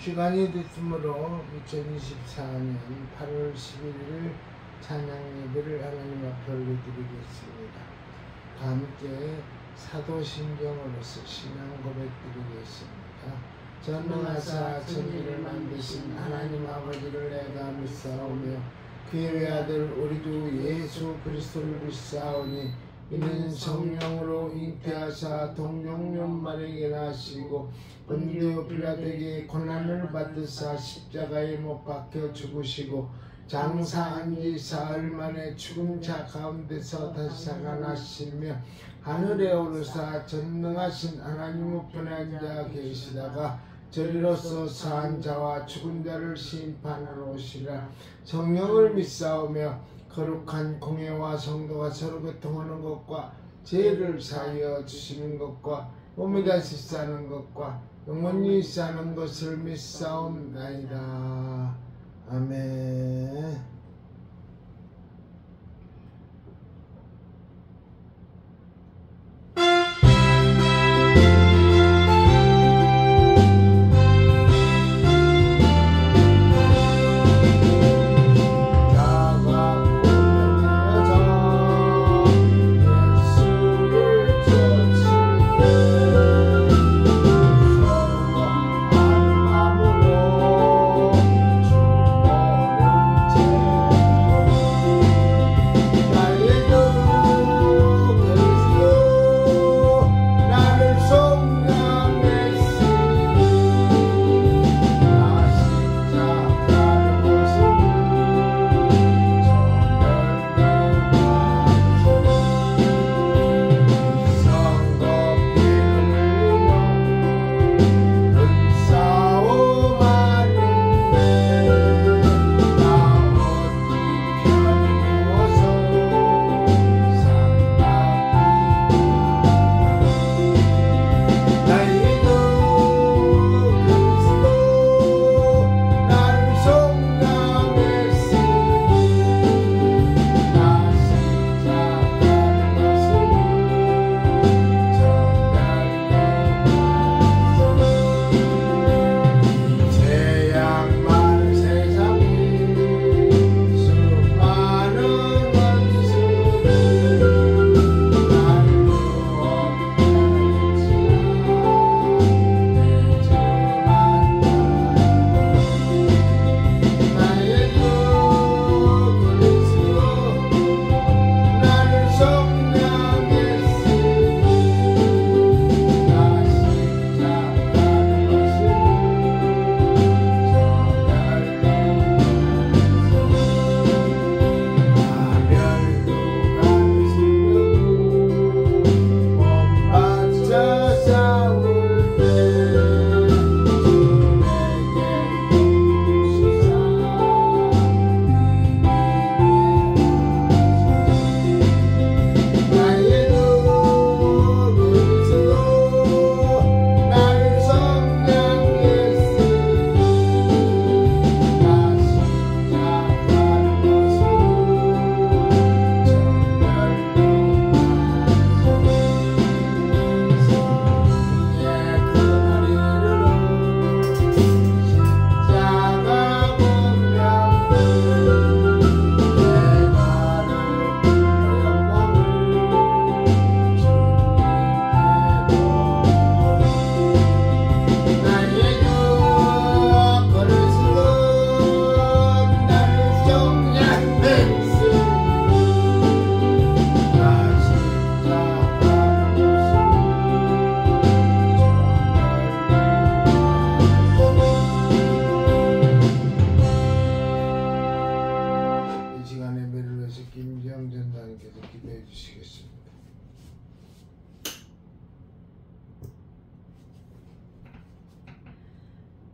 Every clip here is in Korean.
시간이 됐으므로 2024년 8월 11일 찬양 예배를 하나님 앞에 올려드리겠습니다. 다 함께 사도신경으로서 신앙 고백드리겠습니다. 전능하사 천지를 만드신 하나님 아버지를 내가 믿사오며 그의 외아들 우리 주 예수 그리스도를 믿사오니 이는 성령으로 잉태하사 동정연말에게 나시고 본디오 빌라도에게 고난을 받으사 십자가에 못 박혀 죽으시고 장사한 지 사흘 만에 죽은 자 가운데서 다시 살아나시며 하늘에 오르사 전능하신 하나님 우편에 앉아 계시다가 저리로서 사한 자와 죽은 자를 심판하러 오시라. 성령을 믿사오며 거룩한 공예와 성도가 서로 교통하는 것과 죄를 사하여 주시는 것과 몸이 다시 사는 것과 영원히 사는 것을 믿사옵나이다. 아멘.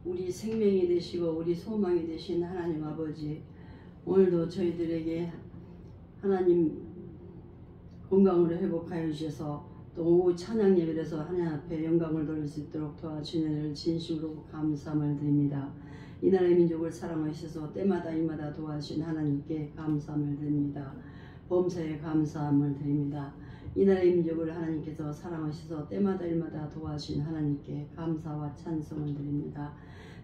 우리 생명이 되시고 우리 소망이 되신 하나님 아버지, 오늘도 저희들에게 하나님 건강으로 회복하여 주셔서 또 오후 찬양 예배에서 하나님 앞에 영광을 돌릴 수 있도록 도와주시는 진심으로 감사함을 드립니다. 이 나라의 민족을 사랑하셔서 때마다 이마다 도와주신 하나님께 감사함을 드립니다. 범사에 감사함을 드립니다. 이 나라의 민족을 하나님께서 사랑하셔서 때마다 일마다 도와주신 하나님께 감사와 찬송을 드립니다.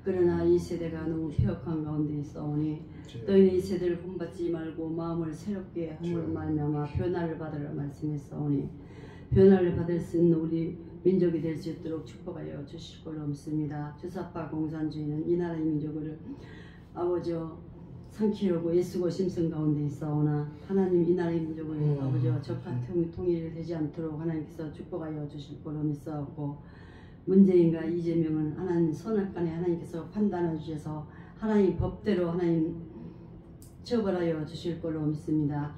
그러나 이 세대가 너무 폐역한 가운데 있사오니 너희는 이 세대를 본받지 말고 마음을 새롭게 함으로 말미암아 변화를 받으라 말씀했사오니 변화를 받을 수 있는 우리 민족이 될 수 있도록 축복하여 주실 걸로 믿습니다. 주사파 공산주의는 이 나라의 민족을 아버지여 삼키려고 애쓰고 심성 가운데 있사오나 하나님 이 나라의 민족을 아버지와 적합 통일이 되지 않도록 하나님께서 축복하여 주실 걸로 믿사옵고 문재인과 이재명은 하나님 선악간에 하나님께서 판단해 주셔서 하나님 법대로 하나님 처벌하여 주실 걸로 믿습니다.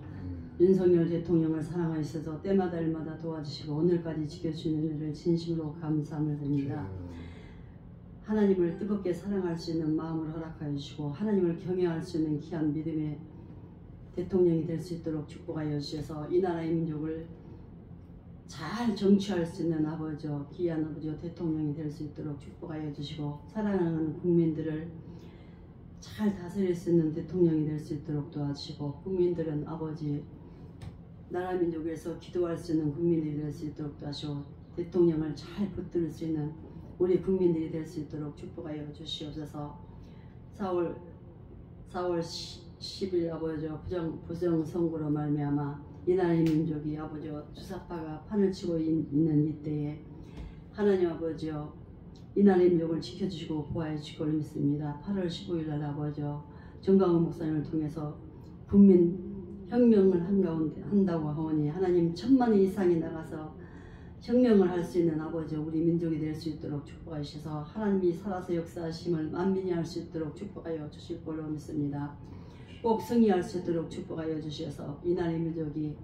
윤석열 대통령을 사랑하셔서 때마다 일마다 도와주시고 오늘까지 지켜주시는 일을 진심으로 감사함을 드립니다. 하나님을 뜨겁게 사랑할 수 있는 마음을 허락하여 주시고 하나님을 경외할 수 있는 귀한 믿음의 대통령이 될 수 있도록 축복하여 주셔서 이 나라의 민족을 잘 정치할 수 있는 아버지요 귀한 아버지요 대통령이 될 수 있도록 축복하여 주시고 사랑하는 국민들을 잘 다스릴 수 있는 대통령이 될 수 있도록 도와주시고 국민들은 아버지 나라 민족에서 기도할 수 있는 국민들이 될 수 있도록 도와주시고 대통령을 잘 붙들 수 있는 우리 국민들이 될 수 있도록 축복하여 주시옵소서. 4월 10일 아버지요 부정 선거로 말미암아 이 나라의 민족이 아버지요 주사파가 판을 치고 있는 이때에 하나님 아버지요 이 나라의 민족을 지켜주시고 보호해 주실 걸로 믿습니다. 8월 15일 날 아버지요 정강훈 목사님을 통해서 국민 혁명을 한다고 하오니 하나님 1000만 이상이 나가서 혁명을 할 수 있는 아버지 우리 민족이 될 수 있도록 축복하셔서 하나님이 살아서 역사하심을 만민이 할 수 있도록 축복하여 주실 걸로 믿습니다. 꼭 승리할 수 있도록 축복하여 주셔서 이 나라의 민족이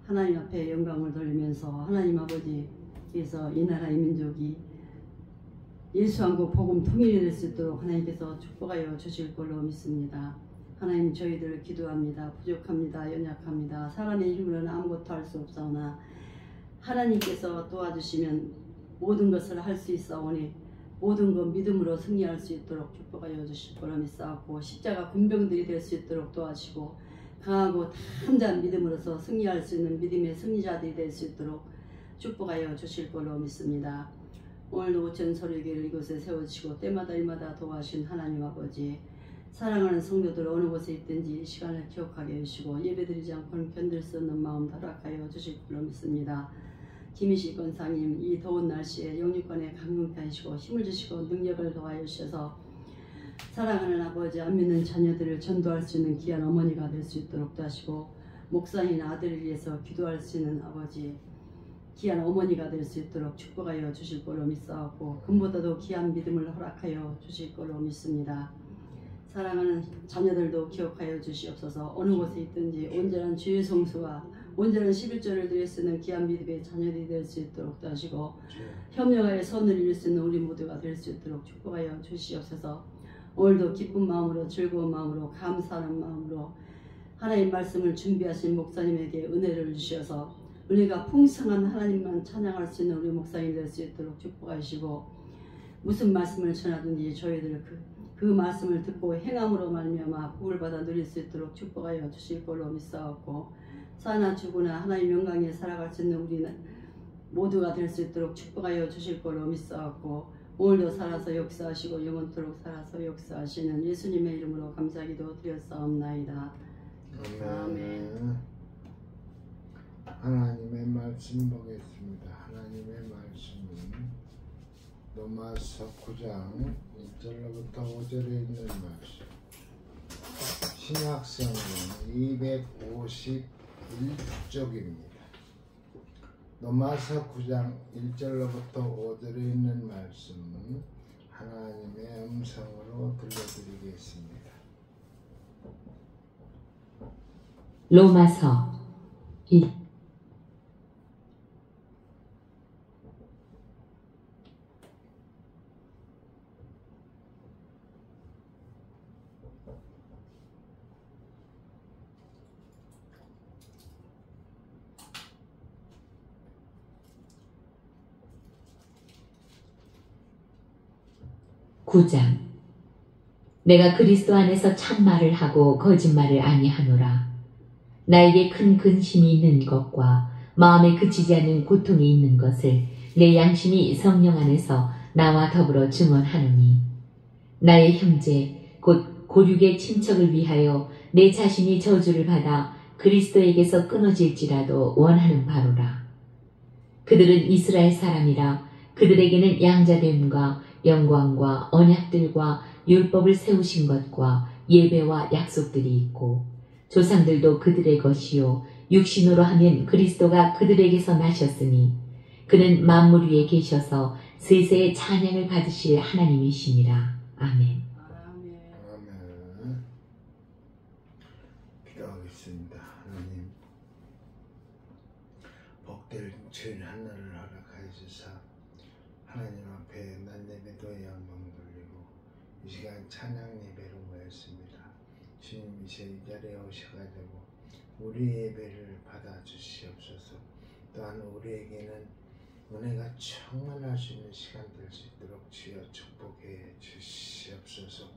하나님 앞에 영광을 돌리면서 하나님 아버지께서 이 나라의 민족이 예수한국 복음 통일이 될 수 있도록 하나님께서 축복하여 주실 걸로 믿습니다. 하나님 저희들 기도합니다. 부족합니다. 연약합니다. 사람의 힘으로는 아무것도 할 수 없사오나 하나님께서 도와주시면 모든 것을 할 수 있사오니 모든 것 믿음으로 승리할 수 있도록 축복하여 주실 거로 믿사옵고 십자가 군병들이 될 수 있도록 도와주시고 강하고 담대한 믿음으로서 승리할 수 있는 믿음의 승리자들이 될 수 있도록 축복하여 주실 걸로 믿습니다. 오늘도 오천서류교회를 이곳에 세워주시고 때마다 일마다 도와주신 하나님 아버지 사랑하는 성도들 어느 곳에 있든지 이 시간을 기억하게 해주시고 예배드리지 않고는 견딜 수 없는 마음 허락하여 주실 걸로 믿습니다. 김희식 권사님 이 더운 날씨에 영육간에 강건케 하시고 힘을 주시고 능력을 더하여 주셔서 사랑하는 아버지 안 믿는 자녀들을 전도할 수 있는 귀한 어머니가 될 수 있도록 하시고 목사인 아들을 위해서 기도할 수 있는 아버지 귀한 어머니가 될 수 있도록 축복하여 주실 걸로 믿사옵고 금보다도 귀한 믿음을 허락하여 주실 걸로 믿습니다. 사랑하는 자녀들도 기억하여 주시옵소서. 어느 곳에 있든지 온전한 주의 성수와 온전한 11조를 드릴 수 있는 귀한 믿음의 자녀들이 될 수 있도록 하시고 협력하여 선을 이룰 수 있는 우리 모두가 될 수 있도록 축복하여 주시옵소서. 오늘도 기쁜 마음으로 즐거운 마음으로 감사하는 마음으로 하나님 말씀을 준비하신 목사님에게 은혜를 주셔서 은혜가 풍성한 하나님만 찬양할 수 있는 우리 목사님이 될 수 있도록 축복하시고 무슨 말씀을 전하든지 저희들 그 말씀을 듣고 행함으로 말미암아 복을 받아 누릴 수 있도록 축복하여 주실 걸로 믿사옵고 사나 죽으나 하나님 영광에 살아갈 수 있는 우리 모두가 될 수 있도록 축복하여 주실 걸로 믿사옵고 오늘도 살아서 역사하시고 영원토록 살아서 역사하시는 예수님의 이름으로 감사기도 드렸사옵나이다. 아멘. 하나님의 말씀 보겠습니다. 하나님의 말씀은 로마서 9장 1절로부터 5절에 있는 말씀. 신약성은 251쪽입니다. 로마서 9장 1절로부터 5절에 있는 말씀은 하나님의 음성으로 들려드리겠습니다. 로마서 2 9장 내가 그리스도 안에서 참말을 하고 거짓말을 아니하노라. 나에게 큰 근심이 있는 것과 마음에 그치지 않는 고통이 있는 것을 내 양심이 성령 안에서 나와 더불어 증언하노니 나의 형제 곧 고륙의 친척을 위하여 내 자신이 저주를 받아 그리스도에게서 끊어질지라도 원하는 바로라. 그들은 이스라엘 사람이라 그들에게는 양자됨과 영광과 언약들과 율법을 세우신 것과 예배와 약속들이 있고 조상들도 그들의 것이요 육신으로 하면 그리스도가 그들에게서 나셨으니 그는 만물 위에 계셔서 세세의 찬양을 받으실 하나님이시니라. 아멘. 아멘. 기도하겠습니다. 하나님, 복될 주일 하늘을 허락하여주사 하나님 앞에 낮예배도 영광 돌리고 이 시간 찬양 예배로 모였습니다. 주님 이제 이 자리에 오셔가지고 우리 예배를 받아주시옵소서. 또한 우리에게는 은혜가 충만할 수 있는 시간 될 수 있도록 주여 축복해 주시옵소서.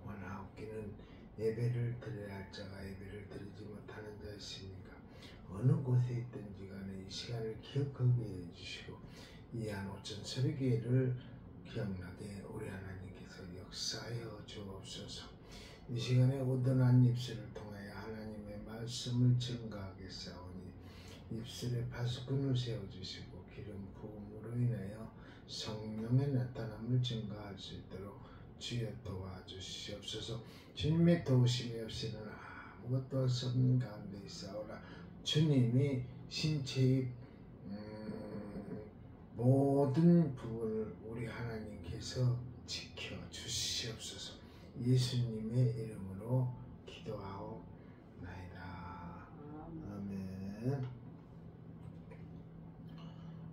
원하옵기는 예배를 드려야 할 자가 예배를 드리지 못하는 자 있습니까? 어느 곳에 있든지 간에 이 시간을 기억하게 해주시고 이 한 오천 설교회를 기억나게 우리 하나님께서 역사하여 주옵소서. 이 시간에 온전한 입술을 통하여 하나님의 말씀을 증거하겠사오니 입술에 파수꾼을 세워주시고 기름 부음으로 인하여 성령의 나타남을 증거할 수 있도록 주여 도와주시옵소서. 주님의 도우심이 없이는 아무것도 할 수 없는 가운데 있사오라. 주님이 신체의 모든 부분을 우리 하나님께서 지켜주시옵소서. 예수님의 이름으로 기도하옵나이다. 아멘.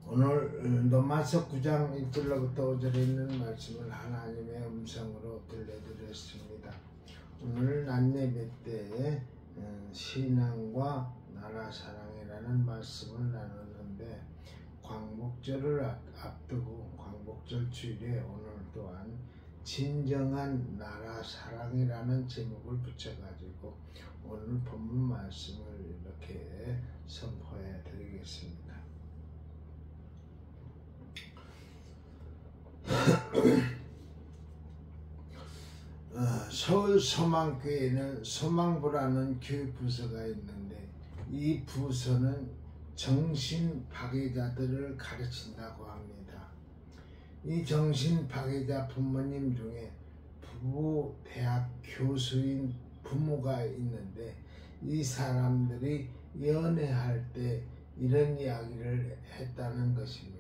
오늘 로마서 9장 1절로부터 5절에 있는 말씀을 하나님의 음성으로 들려드렸습니다. 오늘 낮예배 때 신앙과 나라 사랑이라는 말씀을 나눴는데 광복절을 앞두고 광복절 주일에 오늘 또한 진정한 나라 사랑이라는 제목을 붙여가지고 오늘 본문 말씀을 이렇게 선포해 드리겠습니다. 서울 소망교회에는 소망부라는 교육 부서가 있는데 이 부서는 정신 파괴자들을 가르친다고 합니다. 이 정신 파괴자 부모님 중에 부부 대학 교수인 부모가 있는데 이 사람들이 연애할 때 이런 이야기를 했다는 것입니다.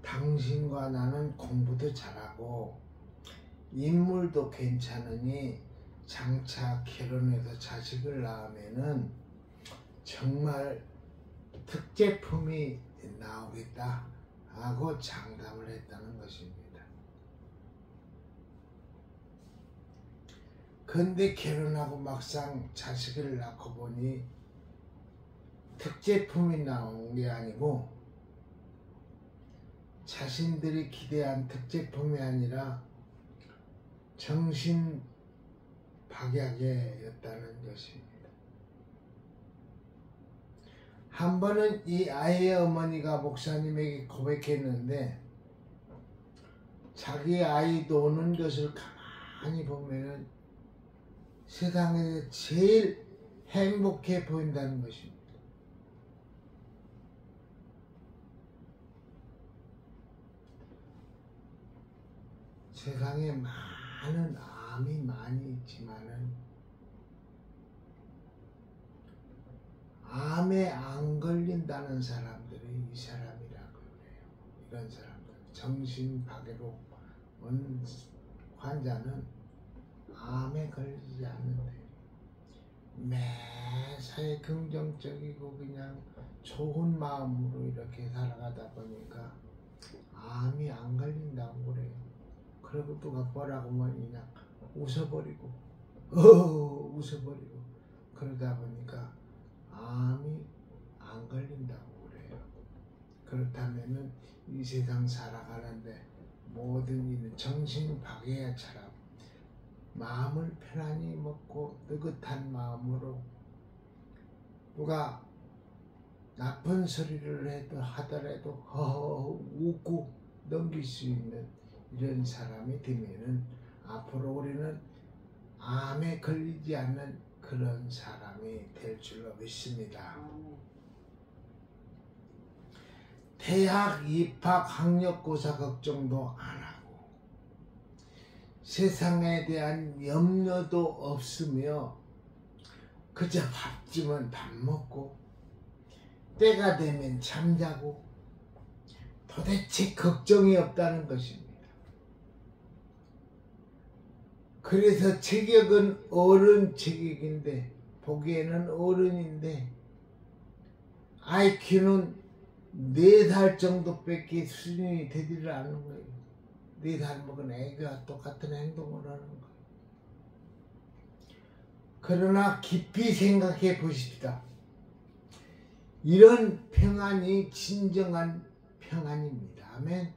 당신과 나는 공부도 잘하고 인물도 괜찮으니 장차 결혼해서 자식을 낳으면은 정말 특제품이 나오겠다 하고 장담을 했다는 것입니다. 근데 결혼하고 막상 자식을 낳고 보니 특제품이 나온 게 아니고 자신들이 기대한 특제품이 아니라 정신 박약이었다는 것입니다. 한 번은 이 아이의 어머니가 목사님에게 고백했는데 자기 아이 노는 것을 가만히 보면 세상에서 제일 행복해 보인다는 것입니다. 세상에 많은 암이 많이 있지만은 암에 안 걸린다는 사람들이 이 사람이라고 그래요. 이런 사람들, 정신파괴로 온 환자는 암에 걸리지 않는데 매사에 긍정적이고 그냥 좋은 마음으로 이렇게 살아가다 보니까 암이 안 걸린다고 그래요. 그리고 누가 뭐라고 하면 그냥 웃어버리고 웃어버리고 그러다 보니까 암이 안 걸린다고 그래요. 그렇다면은 이 세상 살아가는데 모든 일은 정신박애처럼 마음을 편안히 먹고 느긋한 마음으로 누가 나쁜 소리를 하더라도 허허 웃고 넘길 수 있는 이런 사람이 되면은 앞으로 우리는 암에 걸리지 않는 그런 사람이 될 줄로 믿습니다. 대학 입학 학력고사 걱정도 안 하고 세상에 대한 염려도 없으며 그저 밥 주면 밥 먹고 때가 되면 잠자고 도대체 걱정이 없다는 것입니다. 그래서 체격은 어른 체격인데 보기에는 어른인데 IQ는 4살 정도밖에 수준이 되지를 않는 거예요. 4살 먹은 애가 똑같은 행동을 하는 거예요. 그러나 깊이 생각해 보십시다. 이런 평안이 진정한 평안입니다. 아멘.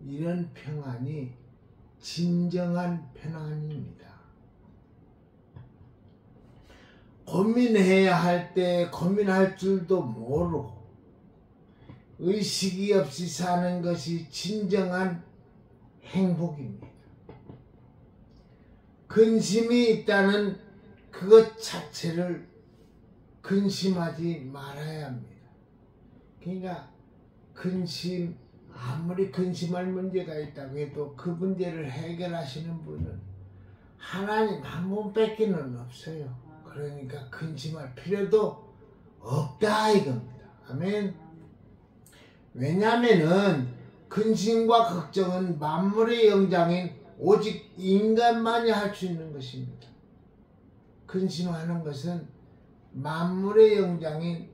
이런 평안이 진정한 평안입니다. 고민해야 할 때 고민할 줄도 모르고 의식이 없이 사는 것이 진정한 행복입니다. 근심이 있다는 그것 자체를 근심하지 말아야 합니다. 그러니까 아무리 근심할 문제가 있다고 해도 그 문제를 해결하시는 분은 하나님 한 분밖에는 없어요. 그러니까 근심할 필요도 없다 이겁니다. 아멘. 왜냐하면은 근심과 걱정은 만물의 영장인 오직 인간만이 할 수 있는 것입니다. 근심하는 것은 만물의 영장인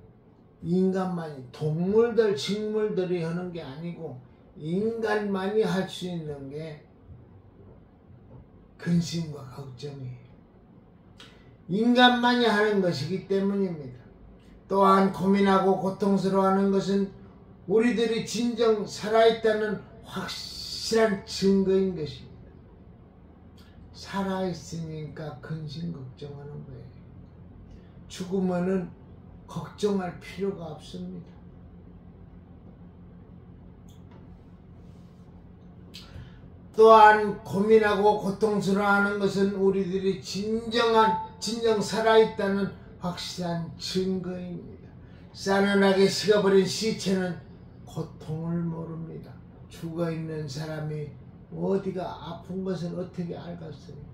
인간만이, 동물들, 식물들이 하는 게 아니고 인간만이 할 수 있는 게 근심과 걱정이에요. 인간만이 하는 것이기 때문입니다. 또한 고민하고 고통스러워하는 것은 우리들이 진정 살아있다는 확실한 증거인 것입니다. 살아있으니까 근심 걱정하는 거예요. 죽으면은 걱정할 필요가 없습니다. 또한 고민하고 고통스러워하는 것은 우리들이 진정 살아있다는 확실한 증거입니다. 싸늘하게 식어버린 시체는 고통을 모릅니다. 죽어있는 사람이 어디가 아픈 것을 어떻게 알겠어요?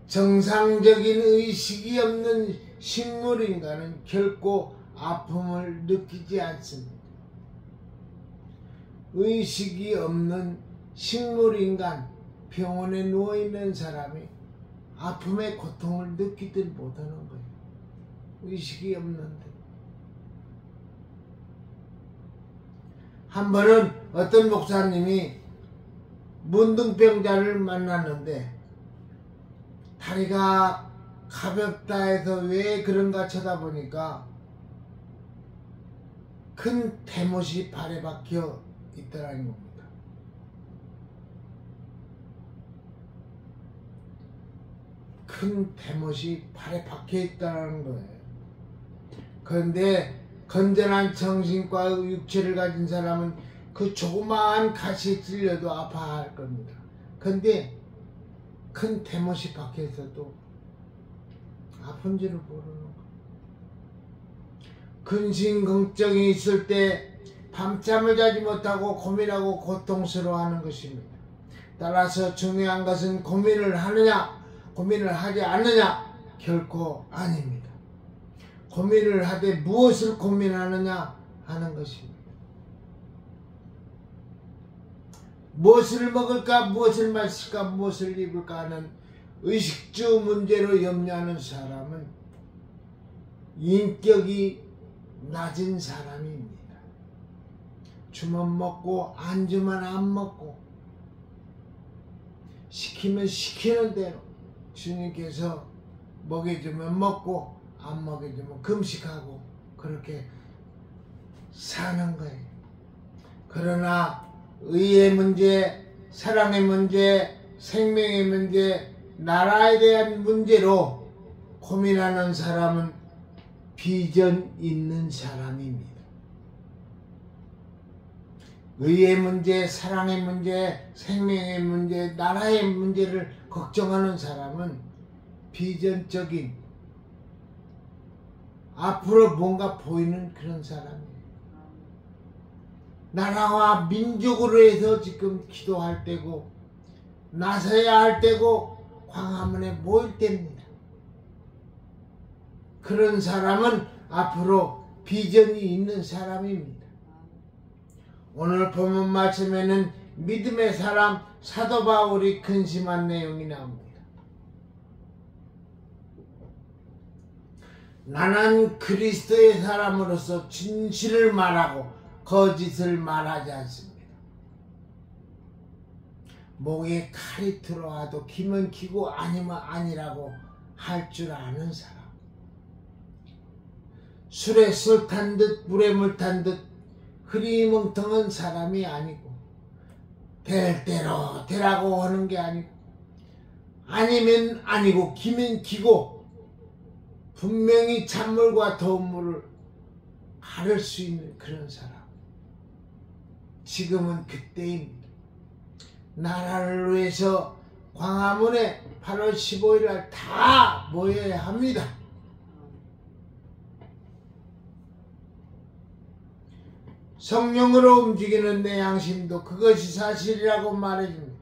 정상적인 의식이 없는 식물인간은 결코 아픔을 느끼지 않습니다. 의식이 없는 식물인간, 병원에 누워있는 사람이 아픔의 고통을 느끼들 못하는 거예요. 의식이 없는데. 한 번은 어떤 목사님이 문둥병자를 만났는데 다리가 가볍다 해서 왜 그런가 쳐다보니까 큰 대못이 발에 박혀 있더라는 겁니다. 큰 대못이 발에 박혀 있다는 거예요. 그런데 건전한 정신과 육체를 가진 사람은 그 조그마한 가시에 찔려도 아파할 겁니다. 그런데 큰 대못이 박혀 있어도 아픈 줄을 모르는 거예요. 근심 걱정이 있을 때 밤잠을 자지 못하고 고민하고 고통스러워하는 것입니다. 따라서 중요한 것은 고민을 하느냐 고민을 하지 않느냐 결코 아닙니다. 고민을 하되 무엇을 고민하느냐 하는 것입니다. 무엇을 먹을까 무엇을 마실까 무엇을 입을까 하는 의식주 문제로 염려하는 사람은 인격이 낮은 사람입니다. 주면 먹고 안 주면 안 먹고 시키면 시키는 대로 주님께서 먹여주면 먹고 안 먹여주면 금식하고 그렇게 사는 거예요. 그러나 의의 문제, 사랑의 문제, 생명의 문제, 나라에 대한 문제로 고민하는 사람은 비전 있는 사람입니다. 의의 문제, 사랑의 문제, 생명의 문제, 나라의 문제를 걱정하는 사람은 비전적인, 앞으로 뭔가 보이는 그런 사람이에요. 나라와 민족으로 해서 지금 기도할 때고 나서야 할 때고 광화문에 모일 때입니다. 그런 사람은 앞으로 비전이 있는 사람입니다. 오늘 본문 말씀에는 믿음의 사람 사도 바울이 근심한 내용이 나옵니다. 나는 그리스도의 사람으로서 진실을 말하고 거짓을 말하지 않습니다. 목에 칼이 들어와도 기면 기고 아니면 아니라고 할 줄 아는 사람. 술에 술 탄 듯 물에 물 탄 듯 흐리멍텅한 사람이 아니고 될 대로 되라고 하는 게 아니고 아니면 아니고 기면 기고 분명히 찬물과 더운 물을 가를 수 있는 그런 사람. 지금은 그때입니다. 나라를 위해서 광화문에 8월 15일 날 다 모여야 합니다. 성령으로 움직이는 내 양심도 그것이 사실이라고 말해줍니다.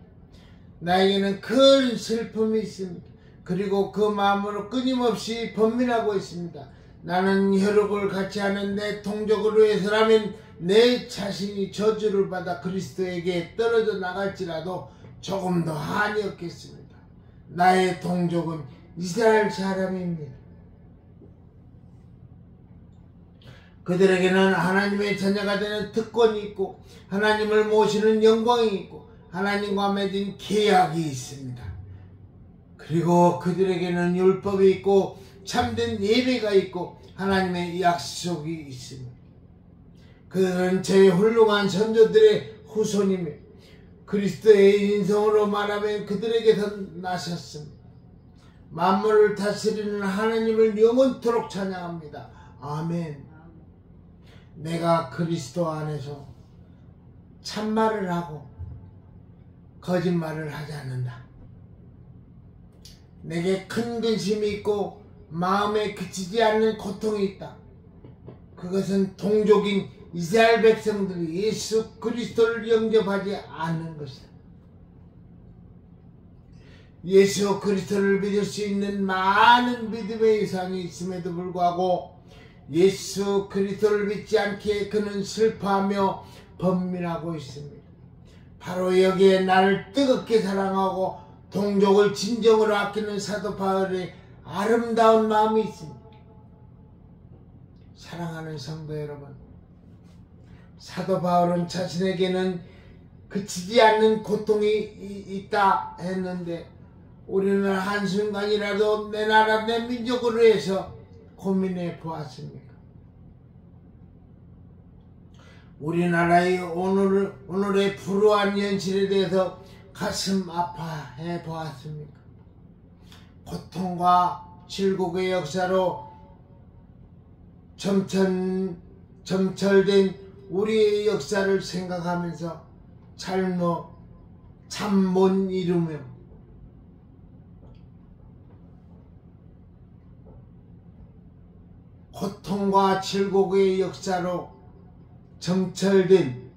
나에게는 큰 슬픔이 있습니다. 그리고 그 마음으로 끊임없이 번민하고 있습니다. 나는 혈육을 같이 하는 내 동족으로 해서라면 내 자신이 저주를 받아 그리스도에게 떨어져 나갈지라도 조금 더 한이 없겠습니다. 나의 동족은 이스라엘 사람입니다. 그들에게는 하나님의 자녀가 되는 특권이 있고 하나님을 모시는 영광이 있고 하나님과 맺은 계약이 있습니다. 그리고 그들에게는 율법이 있고 참된 예배가 있고 하나님의 약속이 있습니다. 그들은 저의 훌륭한 선조들의 후손이며 그리스도의 인성으로 말하면 그들에게서 나셨습니다. 만물을 다스리는 하나님을 영원토록 찬양합니다. 아멘. 내가 그리스도 안에서 참말을 하고 거짓말을 하지 않는다. 내게 큰 근심이 있고 마음에 그치지 않는 고통이 있다. 그것은 동족인 이스라엘 백성들이 예수 그리스도를 영접하지 않는 것이다. 예수 그리스도를 믿을 수 있는 많은 믿음의 유산이 있음에도 불구하고 예수 그리스도를 믿지 않기에 그는 슬퍼하며 번민하고 있습니다. 바로 여기에 나를 뜨겁게 사랑하고 동족을 진정으로 아끼는 사도 바울의 아름다운 마음이 있습니다. 사랑하는 성도 여러분, 사도 바울은 자신에게는 그치지 않는 고통이 있다 했는데 우리는 한순간이라도 내 나라 내 민족으로 해서 고민해 보았습니까? 우리나라의 오늘의 불우한 현실에 대해서 가슴 아파해 보았습니까? 고통과 질곡의 역사로 점철된 우리의 역사를 생각하면서 잠 못 이루며 고통과 질곡의 역사로 점철된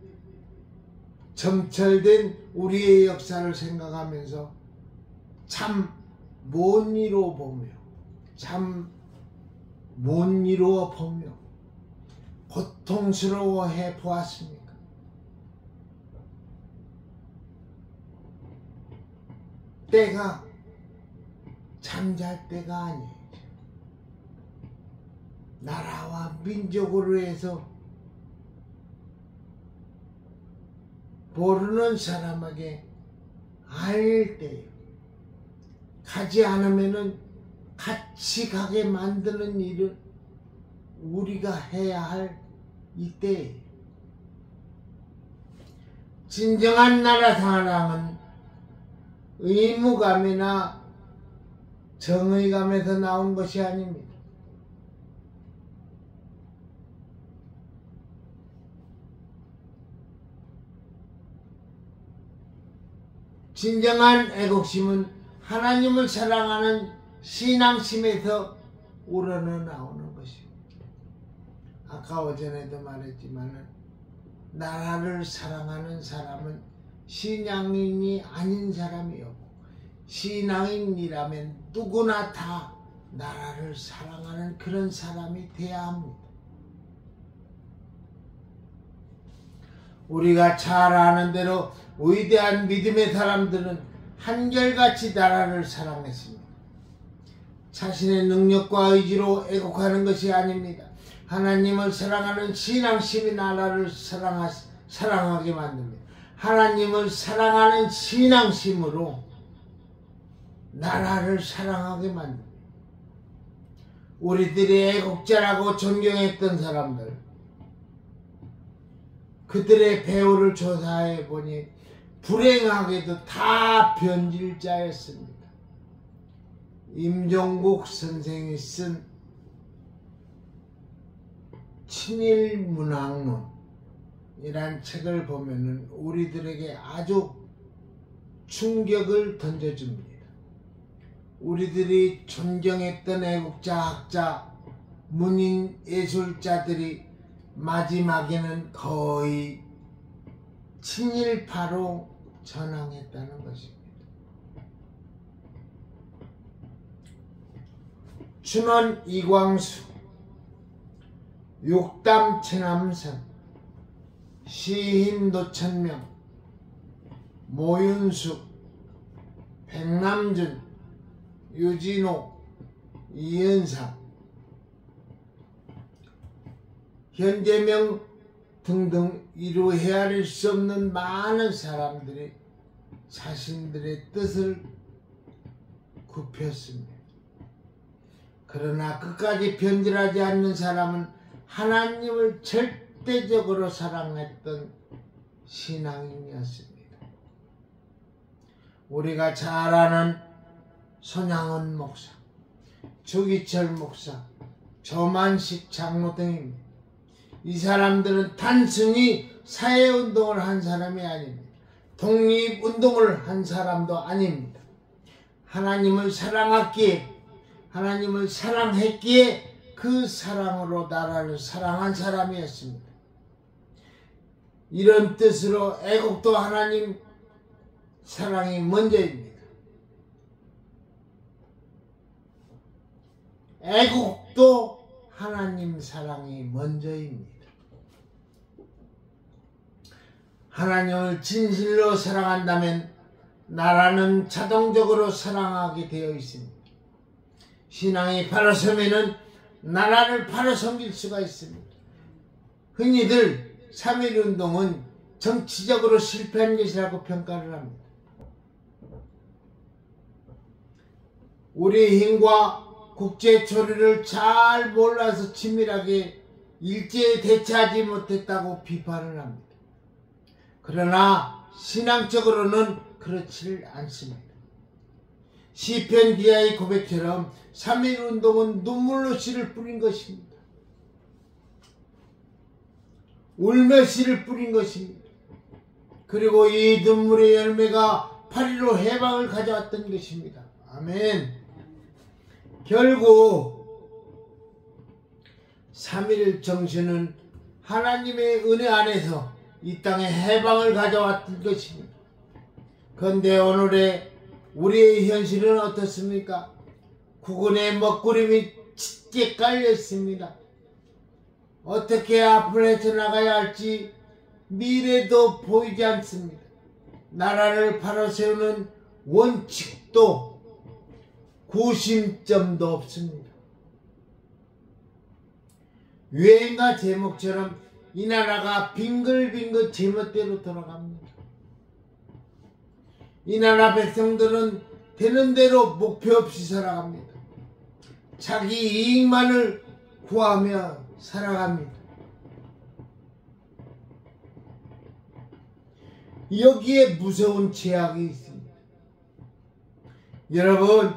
우리의 역사를 생각하면서 참 못 이루어 보며 고통스러워해 보았습니까? 때가 잠잘 때가 아니에요. 나라와 민족으로 해서 모르는 사람에게 알 때예요. 가지 않으면은 같이 가게 만드는 일을 우리가 해야 할 이때예요. 진정한 나라 사랑은 의무감이나 정의감에서 나온 것이 아닙니다. 진정한 애국심은 하나님을 사랑하는 신앙심에서 우러러 나오는 것입니다. 아까 오전에도 말했지만 나라를 사랑하는 사람은 신앙인이 아닌 사람이 없고, 신앙인이라면 누구나 다 나라를 사랑하는 그런 사람이 돼야 합니다. 우리가 잘 아는 대로 위대한 믿음의 사람들은 한결같이 나라를 사랑했습니다. 자신의 능력과 의지로 애국하는 것이 아닙니다. 하나님을 사랑하는 신앙심이 나라를 사랑하게 만듭니다. 하나님을 사랑하는 신앙심으로 나라를 사랑하게 만듭니다. 우리들이 애국자라고 존경했던 사람들, 그들의 배후를 조사해 보니 불행하게도 다 변질자였습니다. 임종국 선생이 쓴 친일문학론이란 책을 보면은 우리들에게 아주 충격을 던져줍니다. 우리들이 존경했던 애국자, 학자, 문인, 예술자들이 마지막에는 거의 친일파로 전향했다는 것입니다. 춘원 이광수, 육담 최남선, 시인 노천명, 모윤숙, 백남준, 유진호, 이은상, 현재명 등등 이루 헤아릴 수 없는 많은 사람들이 자신들의 뜻을 굽혔습니다. 그러나 끝까지 변질하지 않는 사람은 하나님을 절대적으로 사랑했던 신앙인이었습니다. 우리가 잘 아는 손양원 목사, 주기철 목사, 조만식 장로 등입니다. 이 사람들은 단순히 사회운동을 한 사람이 아닙니다. 독립운동을 한 사람도 아닙니다. 하나님을 사랑했기에 그 사랑으로 나라를 사랑한 사람이었습니다. 이런 뜻으로 애국도 하나님 사랑이 먼저입니다. 애국도 하나님 사랑이 먼저입니다. 하나님을 진실로 사랑한다면 나라는 자동적으로 사랑하게 되어 있습니다. 신앙이 바로 서면은 나라를 바로 섬길 수가 있습니다. 흔히들 3.1운동은 정치적으로 실패한 것이라고 평가를 합니다. 우리의 힘과 국제 조류를 잘 몰라서 치밀하게 일제에 대처하지 못했다고 비판을 합니다. 그러나 신앙적으로는 그렇지 않습니다. 시편 기자의 고백처럼 3.1운동은 눈물로 씨를 뿌린 것입니다. 울며 씨를 뿌린 것입니다. 그리고 이 눈물의 열매가 8.15 해방을 가져왔던 것입니다. 아멘. 결국 3.1 정신은 하나님의 은혜 안에서 이 땅에 해방을 가져왔던 것입니다. 그런데 오늘의 우리의 현실은 어떻습니까? 국군의 먹구름이 짙게 깔려 있습니다. 어떻게 앞을 헤쳐나가야 할지 미래도 보이지 않습니다. 나라를 바로 세우는 원칙도 구심점도 없습니다. 유행가 제목처럼 이 나라가 빙글빙글 제멋대로 돌아갑니다. 이 나라 백성들은 되는 대로 목표 없이 살아갑니다. 자기 이익만을 구하며 살아갑니다. 여기에 무서운 죄악이 있습니다. 여러분,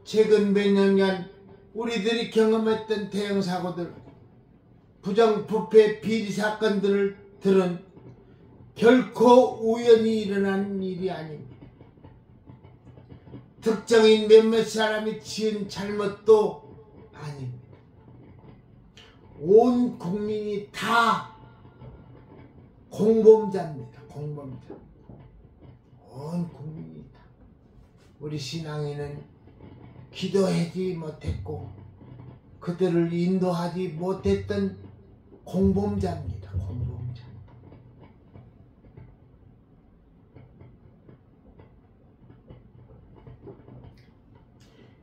최근 몇 년간 우리들이 경험했던 대형 사고들, 부정부패 비리 사건들은 결코 우연히 일어난 일이 아닙니다. 특정인 몇몇 사람이 지은 잘못도 아닙니다. 온 국민이 다 공범자입니다. 공범자. 온 국민이 다. 우리 신앙인은 기도하지 못했고 그들을 인도하지 못했던 공범자입니다. 공범자.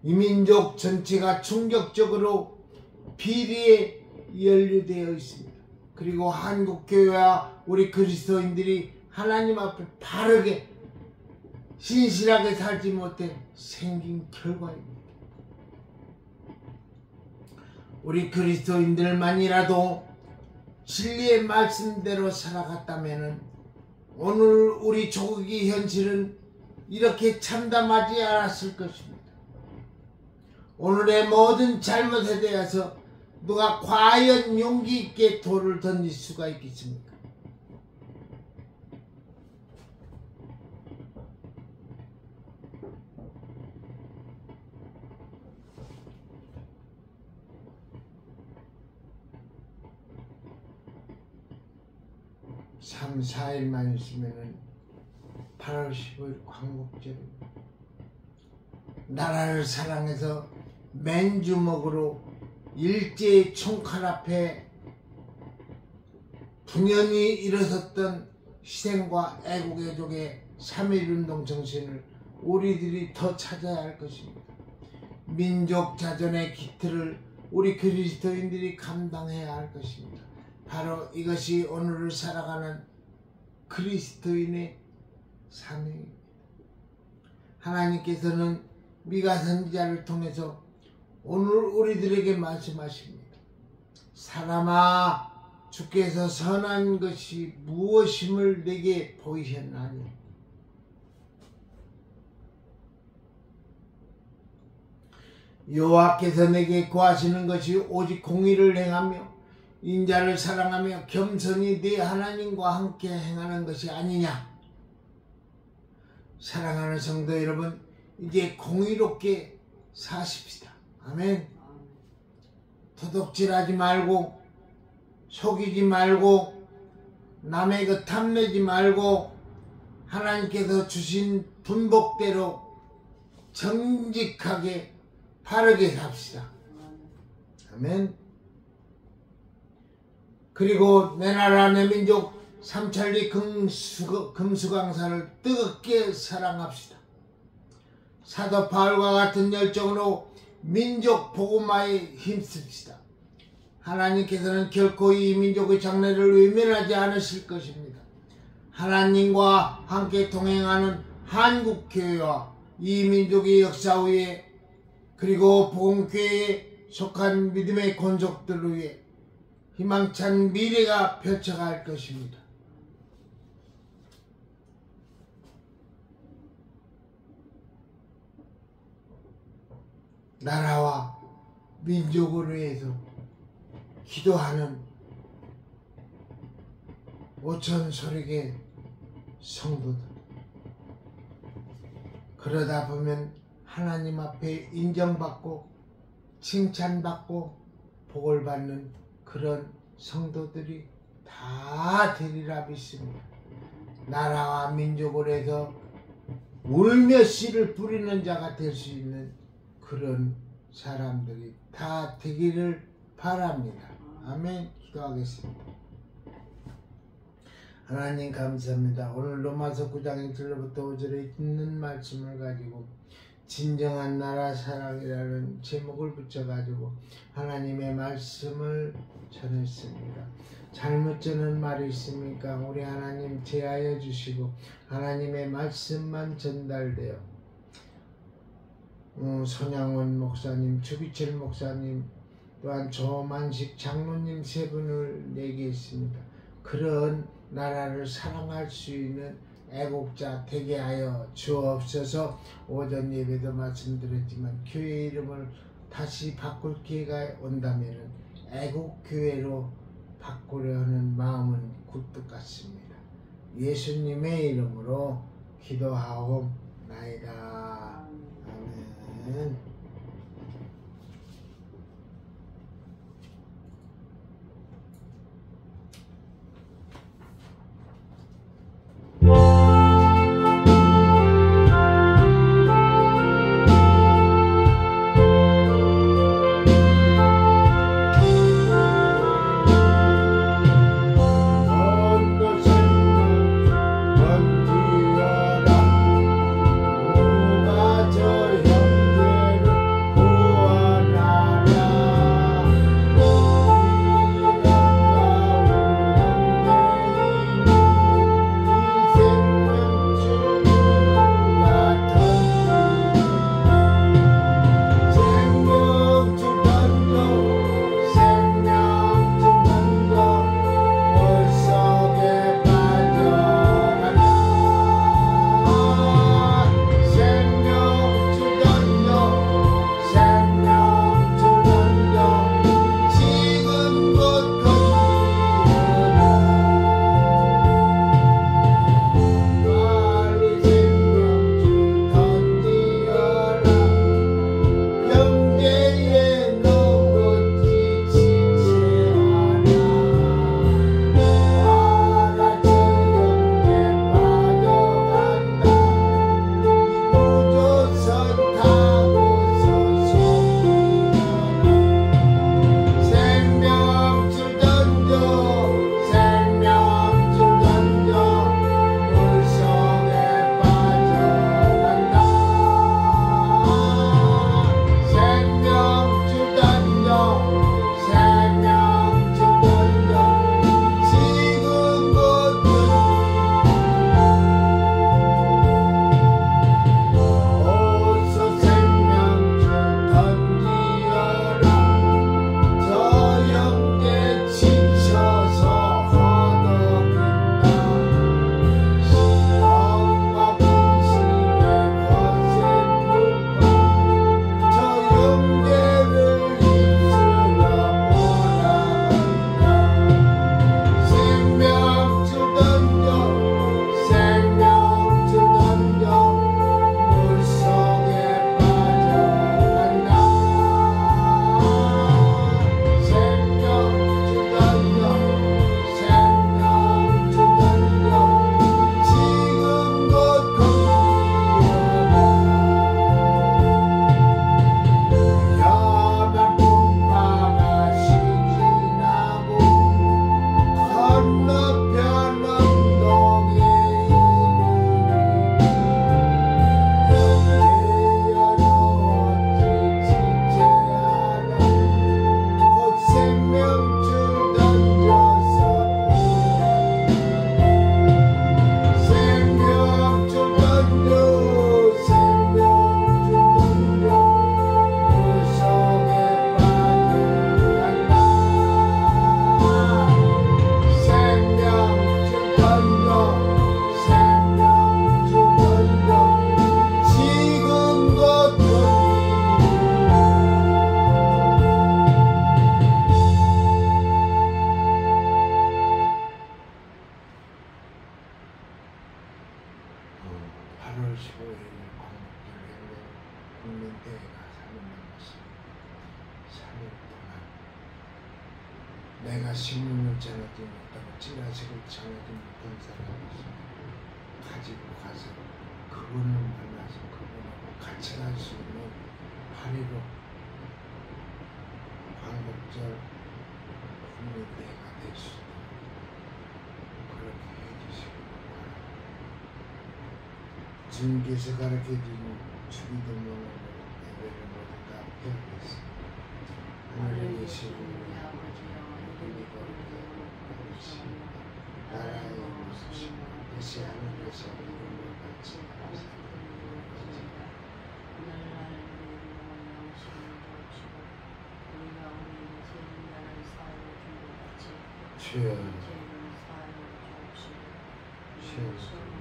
이 민족 전체가 충격적으로 비리에 연루되어 있습니다. 그리고 한국교회와 우리 그리스도인들이 하나님 앞에 바르게 신실하게 살지 못해 생긴 결과입니다. 우리 그리스도인들만이라도 진리의 말씀대로 살아갔다면 오늘 우리 조국의 현실은 이렇게 참담하지 않았을 것입니다. 오늘의 모든 잘못에 대해서 누가 과연 용기 있게 돌을 던질 수가 있겠습니까? (3, 4일만) 있으면은 8월 15일 광복절입니다. 나라를 사랑해서 맨주먹으로 일제의 총칼 앞에 분연히 일어섰던 희생과 애국애족의 3.1운동 정신을 우리들이 더 찾아야 할 것입니다. 민족 자존의 기틀을 우리 그리스도인들이 감당해야 할 것입니다. 바로 이것이 오늘을 살아가는 그리스도인의 사명입니다. 하나님께서는 미가 선지자를 통해서 오늘 우리들에게 말씀하십니다. 사람아, 주께서 선한 것이 무엇임을 내게 보이셨나니? 여호와께서 내게 구하시는 것이 오직 공의를 행하며 인자를 사랑하며 겸손히 네 하나님과 함께 행하는 것이 아니냐? 사랑하는 성도 여러분, 이제 공의롭게 사십시다. 아멘. 도둑질하지 말고 속이지 말고 남의 것 탐내지 말고 하나님께서 주신 분복대로 정직하게 바르게 삽시다. 아멘. 그리고 내 나라 내 민족 삼천리 금수강산을 뜨겁게 사랑합시다. 사도 바울과 같은 열정으로 민족 복음화에 힘씁시다. 하나님께서는 결코 이 민족의 장래를 외면하지 않으실 것입니다. 하나님과 함께 동행하는 한국교회와 이 민족의 역사 위에 그리고 복음교회에 속한 믿음의 권속들을 위해 희망찬 미래가 펼쳐갈 것입니다. 나라와 민족을 위해서 기도하는 오천설익의 성도들, 그러다 보면 하나님 앞에 인정받고 칭찬받고 복을 받는 그런 성도들이 다 되리라 믿습니다. 나라와 민족을 해서 울며 씨를 뿌리는 자가 될 수 있는 그런 사람들이 다 되기를 바랍니다. 아멘. 기도하겠습니다. 하나님 감사합니다. 오늘 로마서 9장 1절부터 5절에 있는 말씀을 가지고 진정한 나라 사랑이라는 제목을 붙여가지고 하나님의 말씀을 전했습니다. 잘못 전한 말이 있습니까? 우리 하나님 제하여 주시고 하나님의 말씀만 전달되어 손양원 목사님, 주기철 목사님, 또한 조만식 장로님 세 분을 내게 있습니다. 그런 나라를 사랑할 수 있는 애국자 되게 하여 주옵소서. 오전 예배도 말씀드렸지만 교회 이름을 다시 바꿀 기회가 온다면 애국교회로 바꾸려 하는 마음은 굴뚝 같습니다. 예수님의 이름으로 기도하옵나이다. 아멘. 내가 16년 전하지 못하고 찌라시를 전하지 못한 사람이 가지고 가서 그분을 만나서 그분하고 같이 갈 수 있는 파리로 광복절 국민대회가 될 수 있도록 그렇게 해주시기 바랍니다. 주님께서 가르쳐주신 주기도문으로 예배를 모두 다 배우겠습니다. 하늘에 계신 우리 아버지여, 이름이 거룩히 여겨주시옵소서. 나라의 이루어지시오. 뜻이 하늘에서 이룬 것 같이 주여, 주여